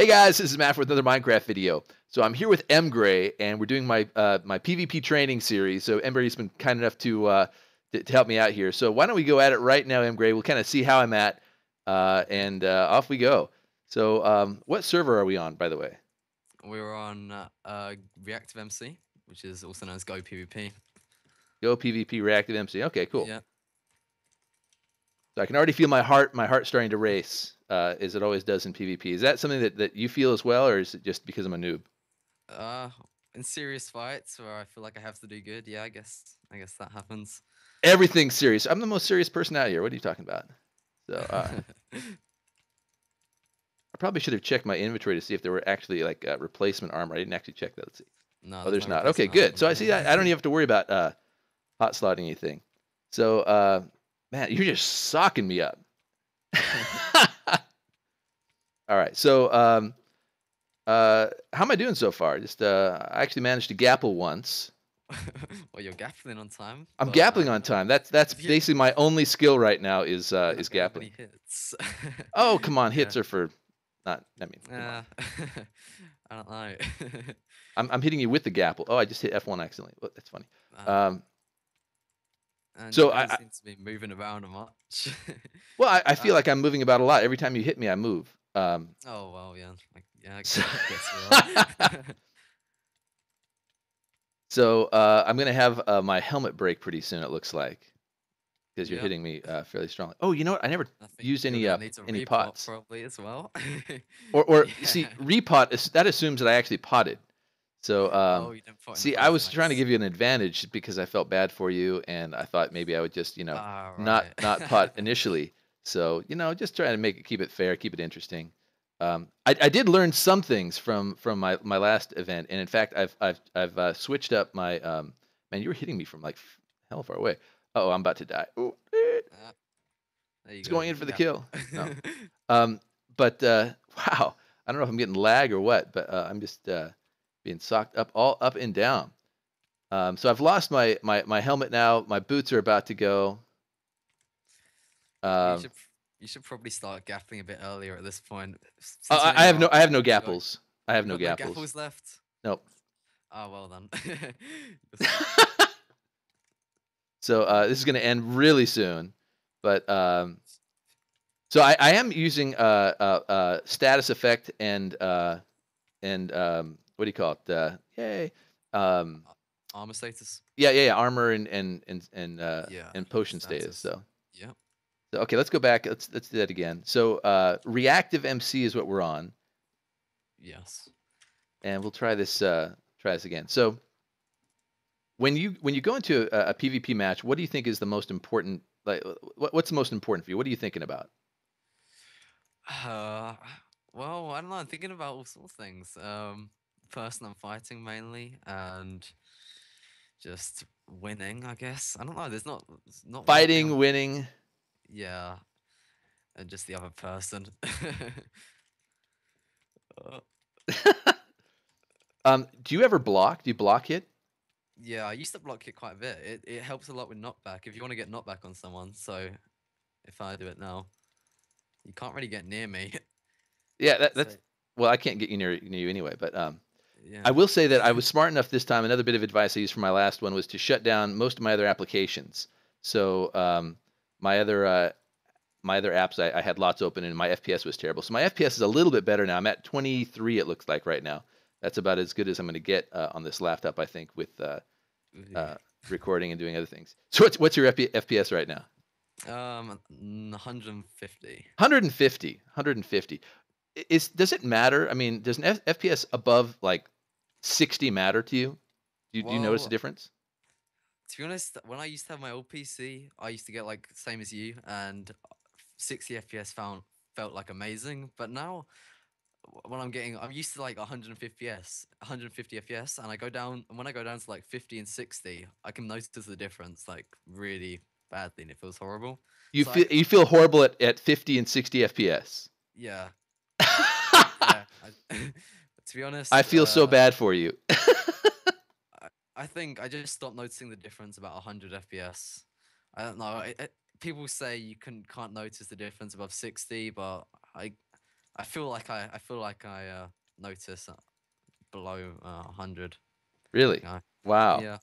guys, this is Matt with another Minecraft video. So I'm here with Mgray, and we're doing my my PvP training series. So Mgray's been kind enough to help me out here. So why don't we go at it right now, Mgray? We'll kind of see how I'm at, and off we go. So what server are we on, by the way? We're on Reactive MC, which is also known as Go PvP. Go PvP Reactive MC. Okay, cool. Yeah. So I can already feel my heart starting to race, as it always does in PvP. Is that something that you feel as well, or is it just because I'm a noob? In serious fights where I feel like I have to do good, yeah, I guess that happens. Everything's serious. I'm the most serious person out here. What are you talking about? So I probably should have checked my inventory to see if there were actually like replacement armor. I didn't actually check that. Let's see. No, Oh, there's no not. Okay, replacement good. So I see armor. I don't even have to worry about hot slotting anything. So man, you're just socking me up. All right. So how am I doing so far? Just I actually managed to gapple once. Well, you're gappling on time. I'm But, gappling on time. That's basically my only skill right now is gappling. Hits. Oh, come on. Yeah. Hits are for not. I mean, come on. I don't know. I'm hitting you with the gapple. Oh, I just hit F1 accidentally. Well, that's funny. And so you I don't seem to be moving around much. Well, I feel like I'm moving about a lot. Every time you hit me, I move. Oh well, yeah, I guess So I'm gonna have my helmet break pretty soon. It looks like because you're hitting me fairly strongly. Oh, you know what? I never used any pots. Probably as well. Or see, repot that assumes that I actually potted. So you didn't pot in the see, first I was trying to place. give you an advantage because I felt bad for you, and I thought maybe I would just not Right. pot initially. So just trying to keep it fair, keep it interesting. I did learn some things from my last event, and in fact, I've switched up my man. You were hitting me from like hell far away. Oh, I'm about to die. Oh, There you it's go. going in for the kill. No. But wow, I don't know if I'm getting lag or what, but I'm just being socked up all up and down. So I've lost my helmet now. My boots are about to go. You should probably start gapping a bit earlier at this point. I have no gapples. I have no No gapples. gapples left. Nope. Oh well then. So this is going to end really soon, but so I am using status effect and what do you call it? Yay. Armor status. Yeah. Armor and potion status. So yeah. So okay, let's go back. Let's do that again. So reactive MC is what we're on. Yes. And we'll try this again. So when you go into a PvP match, what do you think is the most important? Like, what's the most important for you? What are you thinking about? Well, I don't know. I'm thinking about all sorts of things. Person I'm fighting mainly, and just winning. I guess I don't know. There's not Fighting, winning. Yeah, and just the other person. Do you ever block? Do you block hit? Yeah, I used to block it quite a bit. It helps a lot with knockback if you want to get knockback on someone. So if I do it now, you can't really get near me. Yeah, that's well, I can't get you near you anyway. But yeah. I will say that I was smart enough this time. Another bit of advice I used from my last one was to shut down most of my other applications. So my other apps I had lots open and my FPS was terrible. So my FPS is a little bit better now. I'm at 23. It looks like right now. That's about as good as I'm going to get on this laptop, I think, with recording and doing other things. So what's your FPS right now? 150. 150. Does it matter? I mean, does an FPS above like 60 matter to you? Do you notice a difference? To be honest, when I used to have my old PC, I used to get like same as you, and 60 FPS felt like amazing. But now, when I'm used to like 150 FPS, and when I go down to like 50 and 60, I can notice the difference like really badly, and it feels horrible. You feel horrible at 50 and 60 FPS. Yeah. Yeah. To be honest, I feel so bad for you. I think I just stopped noticing the difference about 100 FPS. I don't know. People say you can't notice the difference above 60, but I I feel like I notice below 100. Really? Okay. Wow. Yeah.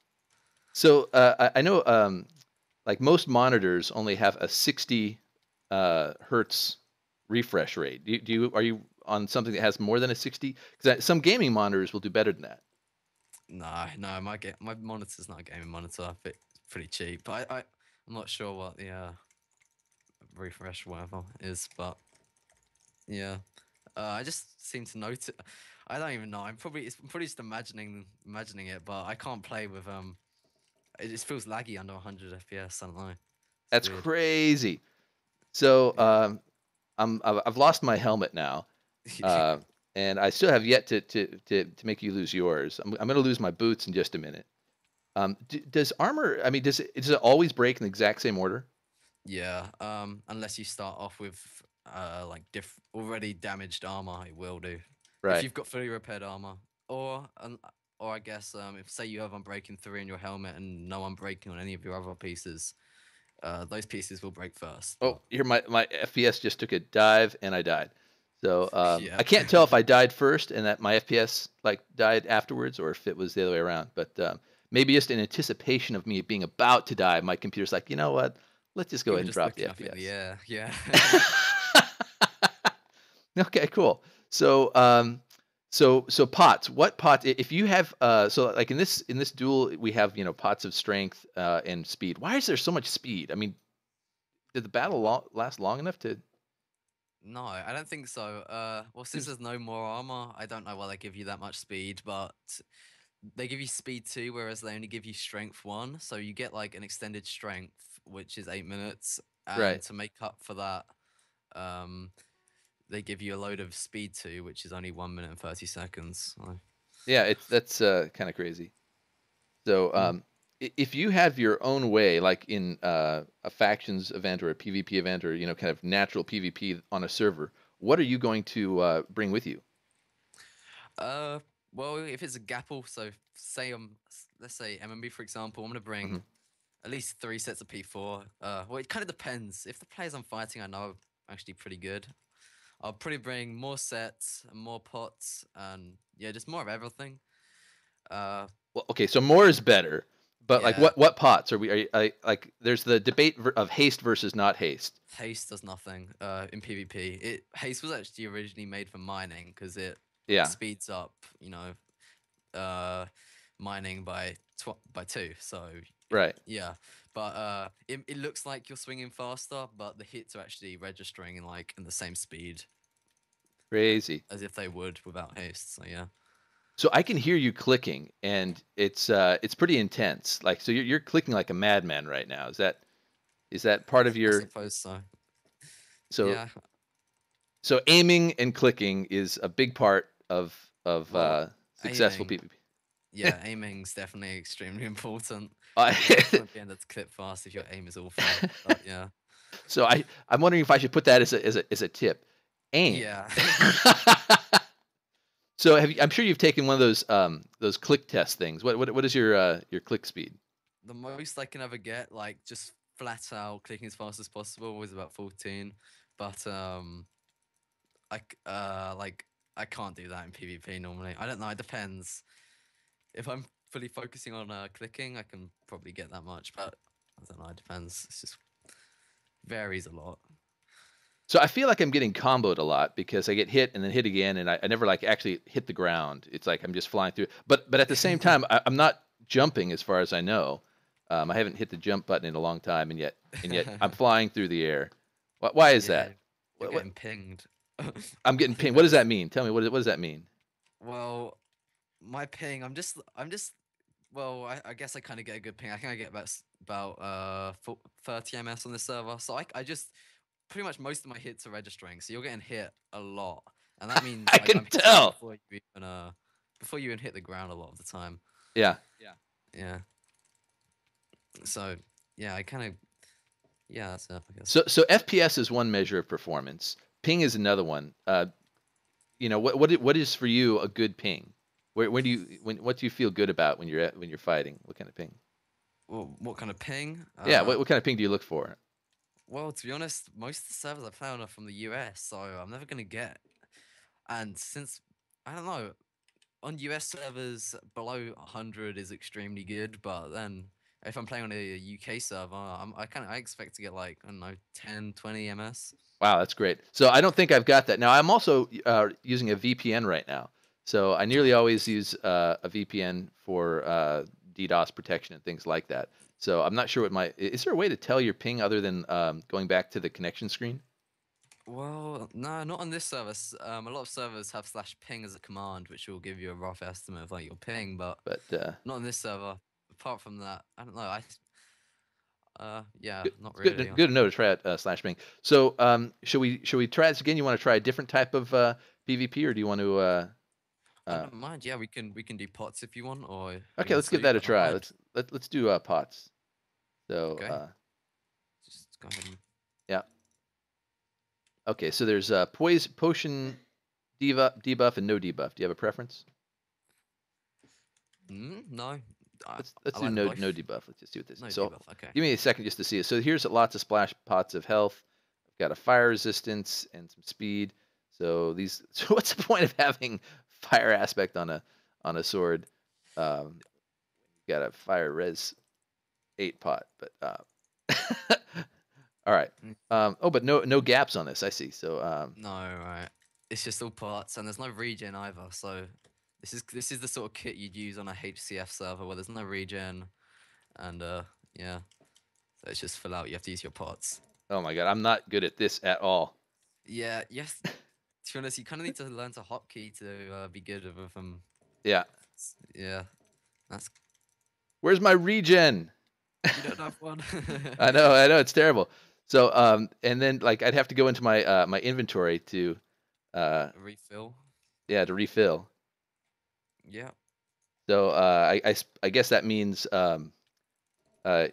So I know like most monitors only have a 60 hertz refresh rate. Are you on something that has more than a 60? Because some gaming monitors will do better than that. No, no, my monitor's not a gaming monitor. It's pretty cheap. I'm not sure what the refresh whatever is, but yeah. I just seem to notice. I don't even know. I'm probably just imagining it, but I can't play with It just feels laggy under 100 FPS. I don't know. It's That's weird. crazy. So Yeah. I've lost my helmet now, uh, and I still have yet to make you lose yours. I'm going to lose my boots in just a minute. Does armor? I mean, does it always break in the exact same order? Yeah. Unless you start off with like already damaged armor, it will do. If Right. you've got fully repaired armor, or or I guess if say you have unbreaking 3 in your helmet and no unbreaking on any of your other pieces, those pieces will break first. Oh, But here my FPS just took a dive and I died. So yeah. I can't tell if I died first and that my FPS like died afterwards, or if it was the other way around. But maybe just in anticipation of me being about to die, my computer's like, you know what? Let's just go You ahead were and just drop the looking up in the FPS. air. Yeah. Okay, cool. So so pots. What pot? If you have so like in this duel we have pots of strength and speed. Why is there so much speed? I mean, did the battle Well, last long enough to? no, I don't think so. Well, since Seems there's no more armor, I don't know why they give you that much speed, but they give you speed 2, whereas they only give you strength 1. So you get like an extended strength, which is 8 minutes. And right. to make up for that, um, they give you a load of speed 2, which is only 1 minute and 30 seconds. So, Yeah, that's kind of crazy. So mm. if you have your own way, like in a factions event or a PvP event, or kind of natural PvP on a server, what are you going to bring with you? Uh, well, if it's a gapple, so say let's say MMB for example, I'm gonna bring Hmm. at least 3 sets of P4. Well, it kind of depends. If the players I'm fighting I know are actually pretty good, I'll probably bring more sets and more pots and yeah, just more of everything. Uh, Well, okay, so more is better, but like yeah, what pots are we? Like there's the debate of haste versus not haste. haste does nothing in PvP. Haste was actually originally made for mining because it Yeah, speeds up, uh, mining by 2. So right. yeah, but it looks like you're swinging faster, but the hits are actually registering in the same speed Crazy. as if they would without haste. So yeah, So I can hear you clicking, and it's pretty intense. Like so, you're clicking like a madman right now. Is that part of I your suppose so. so Yeah. so aiming and clicking is a big part of Well, successful aiming. PvP. Yeah, aiming's definitely extremely important. I, You definitely won't be able to clip fast if your aim is awful. But yeah, so I'm wondering if I should put that as a tip. Aim. yeah. So I'm sure you've taken one of those click test things. What is your click speed? The most I can ever get, like just flat out clicking as fast as possible, was about 14. But like I can't do that in PvP normally. I don't know. It depends. If I'm fully focusing on clicking, I can probably get that much. But I don't know. It depends. It's just varies a lot. So I feel like I'm getting comboed a lot because I get hit and then hit again, and I never like actually hit the ground. It's like I'm just flying through. But at the same time, I'm not jumping as far as I know. I haven't hit the jump button in a long time, and yet I'm flying through the air. Why is Yeah, that? you're What getting pinged. I'm I getting think pinged. What does that that's mean? Tell me what does that mean? well, my ping. I'm just. Well, I guess I kind of get a good ping. I think I get about 30 ms on this server. So I just pretty much most of my hits are registering. So you're getting hit a lot, and that means I like can I'm hitting you tell. before you even hit the ground a lot of the time. Yeah. Yeah. So yeah, I kind of yeah, that's it, I guess. So FPS is one measure of performance. Ping is another one. What is for you a good ping? Where do you what do you feel good about when you're fighting? What kind of ping? Well, what kind of ping? Yeah, what kind of ping do you look for? Well, to be honest, most of the servers I play on are from the US, so I'm never gonna get. And since I don't know, on US servers below 100 is extremely good, but then if I'm playing on a UK server, I expect to get like I don't know 10, 20 ms. Wow, that's great. So I don't think I've got that. Now I'm also using a VPN right now. So I nearly Oh, always nice. use a VPN for DDoS protection and things like that. So I'm not sure what is there a way to tell your ping other than going back to the connection screen? Well, no, not on this service. A lot of servers have /ping as a command, which will give you a rough estimate of like your ping, but But not on this server. Apart from that, I don't know. Yeah, not it's good really. good to know to try out /ping. So should we try this again? You want to try a different type of PvP, or do you want to? I Uh, don't mind. Yeah, we can do pots if you want, or okay, even let's give sleep. that a I don't try. mind. Let's do pots. So Okay, just go ahead and. yeah. Okay, so there's potion debuff, and no debuff. Do you have a preference? No, Let's I do like them no both. debuff. Let's just see what this No is. So debuff. Okay. give me a second just to see it. So here's lots of splash pots of health. I've got a fire resistance and some speed. So these. So what's the point of having fire aspect on a sword? You got a fire res 8 pot, but all right. Mm, Oh, but no gaps on this. I see. So No, right. It's just all parts, and there's no regen either. So this is the sort of kit you'd use on a HCF server where there's no regen, and yeah. So it's just fill out. You have to use your pots. oh my god, I'm not good at this at all. Yeah. Yes. To be honest, you kind of need to learn to hotkey to be good with them. Yeah. Yeah. That's Where's my regen? you don't have one. I know, it's terrible. So, and then like I'd have to go into my inventory to, uh, Refill. yeah, to refill. Yeah. So, I guess that means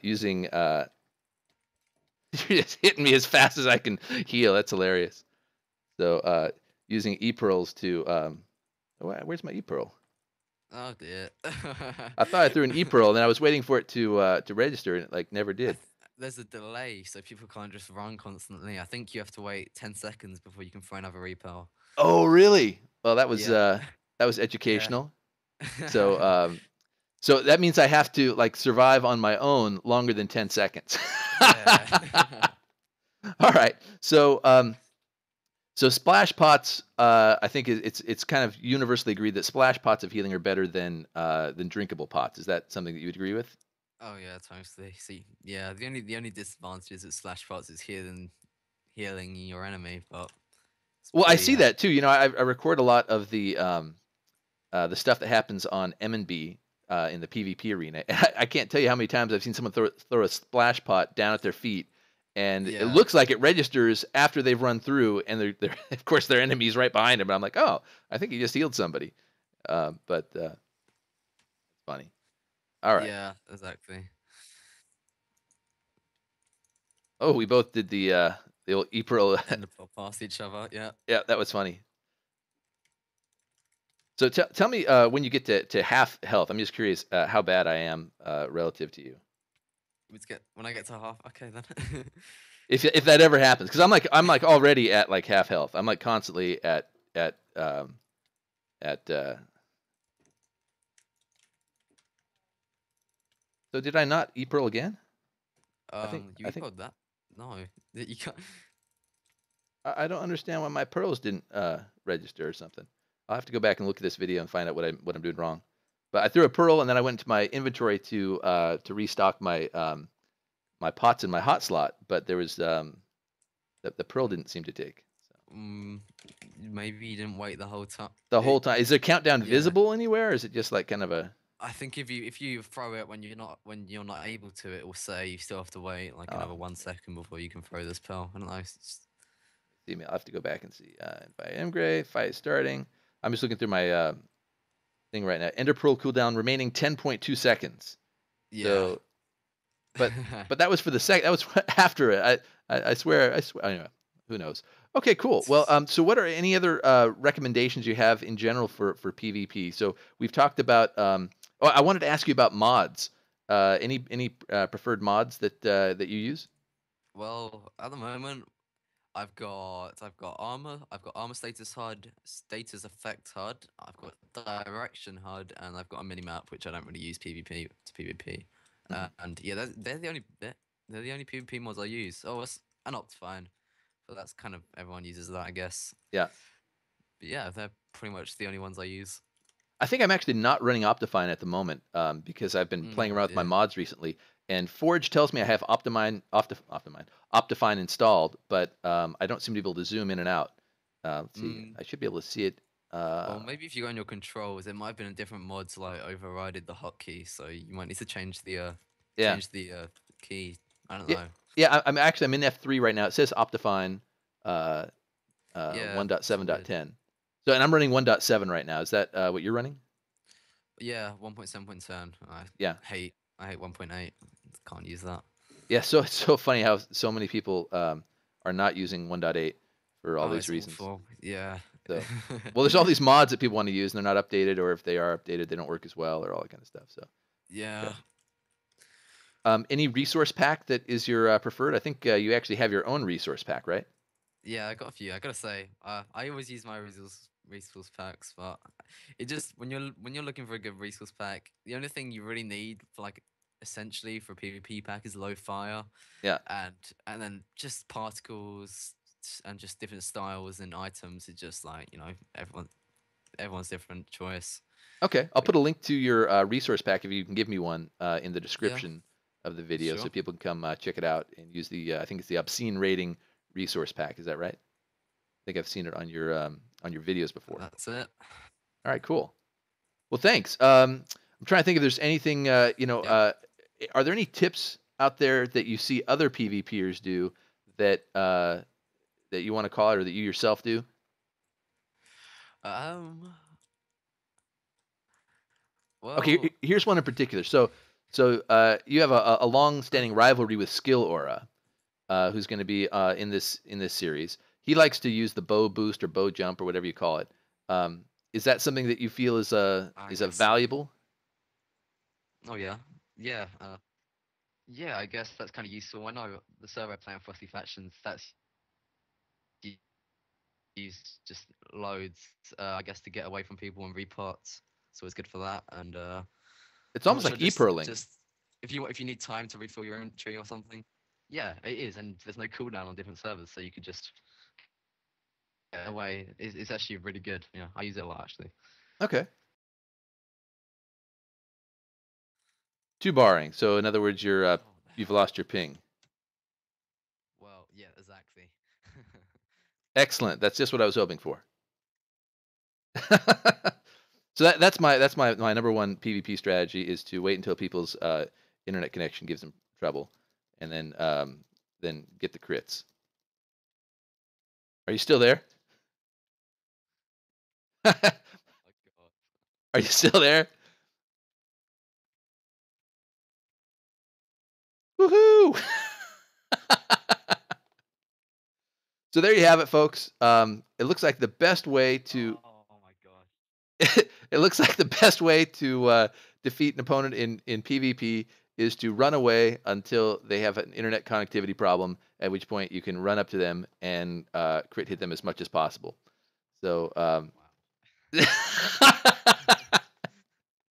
using you're just hitting me as fast as I can heal. That's hilarious. So, using e pearls to where's my e pearl? Oh dear. I thought I threw an e pearl, and then I was waiting for it to register, and it like never did. There's a delay, so people can't just run constantly. I think you have to wait 10 seconds before you can throw another repel. Oh, really? Well, Yeah. that was Yeah. educational. So, so that means I have to like survive on my own longer than 10 seconds. Yeah. All right. So, so splash pots, I think it's kind of universally agreed that splash pots of healing are better than drinkable pots. Is that something that you would agree with? Oh yeah, totally. See, yeah, the only disadvantage is that slash pots is healing your enemy, but it's Well, I pretty see that too. You know, I record a lot of the stuff that happens on M&B in the PvP arena. I can't tell you how many times I've seen someone throw a splash pot down at their feet, and it yeah. looks like it registers after they've run through, and they're of course their enemy's right behind them. But I'm like, oh, I think he just healed somebody. But it's funny. All right. Yeah, exactly. Oh, we both did the old April. And past each other, yeah. Yeah, that was funny. So tell me when you get to half health. I'm just curious how bad I am relative to you. Let's get when I get to half. Okay then. If that ever happens, because I'm like already at like half health. I'm like constantly at. So did I not eat pearl again? I think You I think equaled that. No, you can't. I don't understand why my pearls didn't register or something. I'll have to go back and look at this video and find out what I'm doing wrong. But I threw a pearl and then I went into my inventory to restock my pots in my hot slot, but there was the pearl didn't seem to take. So. Maybe you didn't wait the whole time. The whole time, is there countdown Yeah. visible anywhere, or is it just like kind of a? I think if you throw it when you're not able to, it will say you still have to wait like Oh, another 1 second before you can throw this pearl. I don't know. see me. I'll have to go back and see. Invite Mgray, fight is starting. I'm just looking through my thing right now. Ender pearl cooldown remaining 10.2 seconds. Yeah. So, but that was for the second. That was after it. I swear. Anyway, who knows? Okay, cool. Well, so what are any other recommendations you have in general for PvP? So we've talked about. Oh, I wanted to ask you about mods. Any preferred mods that you use? Well, at the moment, I've got armor. I've got armor status HUD, status effect HUD. I've got direction HUD, and I've got a mini map which I don't really use PvP to PvP. Mhm. And yeah, they're the only PvP mods I use. Oh, and Optifine, but that's kind of everyone uses that, I guess. Yeah. But yeah, they're pretty much the only ones I use. I think I'm actually not running Optifine at the moment because I've been playing Oh around with my dear. mods recently, and Forge tells me I have Optifine installed, but I don't seem to be able to zoom in and out. Let's see. Mm, I should be able to see it. well, maybe if you go on your controls, it might have been a different mods like overrided the hotkey, so you might need to Yeah, change the key. I don't yeah, know. yeah. I'm in F3 right now. It says Optifine uh, Yeah, it's weird. 1.7.10. So, and I'm running 1.7 right now. Is that what you're running? Yeah, 1.7.10. Yeah. I hate 1.8. Can't use that. Yeah, so it's so funny how so many people are not using 1.8 for all Oh, these it's reasons. awful. Yeah. So, well, there's all these mods that people want to use, and they're not updated, or if they are updated, they don't work as well, or all that kind of stuff. So, Yeah. okay. Any resource pack that is your preferred? I think you actually have your own resource pack, right? Yeah, I got a few. I gotta say, I always use my resource packs, but it just when you're looking for a good resource pack, the only thing you really need for like essentially for a PvP pack is low fire, Yeah. and then just particles and just different styles and items. It's just like everyone's different choice. Okay, I'll But put a link to your resource pack if you can give me one in the yeah, description of the video, so sure. people can come check it out and use the. I think it's the obscene rating resource pack. Is that right? I think I've seen it on your videos before. That's it. All right, cool. Well, thanks. I'm trying to think if there's anything, Yep. are there any tips out there that you see other PvPers do that that you want to call out or that you yourself do? Um. Okay, Well. here's one in particular. So you have a long-standing rivalry with Skill Aura, who's going to be in this series. He likes to use the bow boost or bow jump or whatever you call it. Is that something that you feel I is a guess. valuable? Oh yeah. Yeah. Yeah, I guess that's kind of useful. I know the server playing Frosty Factions, that's u- used just loads, I guess, to get away from people and reports. So it's good for that. And It's I'm almost not sure, like e-pearling. just if you need time to refill your inventory or something. Yeah, it is, and there's no cooldown on different servers, so you could just get away. It's actually really good. Yeah, I use it a lot actually. Okay. Too barring. So in other words, Oh, what the you've hell? lost your ping. Well, yeah, exactly. Excellent. That's just what I was hoping for. So that's my number one PvP strategy is to wait until people's internet connection gives them trouble, and then get the crits. Are you still there? Are My God. you still there? Woohoo! So there you have it, folks. It looks like the best way to Oh my God. it looks like the best way to defeat an opponent in PvP is to run away until they have an internet connectivity problem, at which point you can run up to them and crit hit them as much as possible. So, Wow.